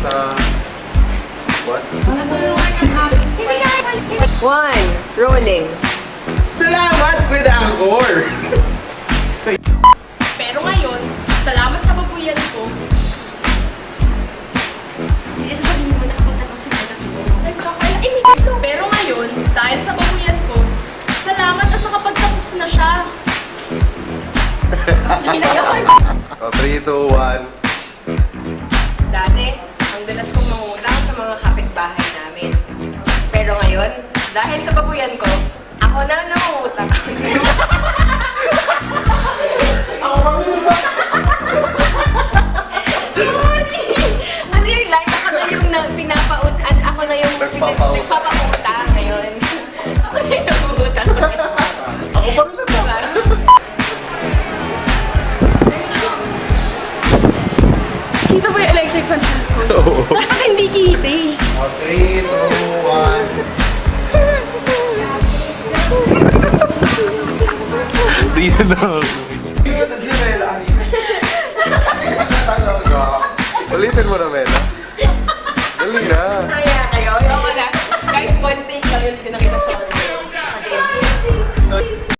sa... What? 1, rolling. Salamat with Angkor! Pero ngayon, salamat sa babuyan ko. Hindi sasabihin mo na ako tapos yung anak ko. Pero ngayon, dahil sa babuyan ko, salamat at nakapagtapos na siya. Hindi na yun. So, 3, 2, 1. Dati, ang dalas kong mangutang sa mga kapitbahay namin. Pero ngayon, dahil sa babuyan ko, ako na nangungutang. Sorry! Ano yung line? Ako na yung pinapautan. Ako na yung nagpapautang ngayon. Ako na yung nangungutang. Ako pa rin naman. Kita ba yung electric fan ko? Oo. Dapat hindi kita eh. 3, 2, 1. Dito na. Ulitin mo na, men.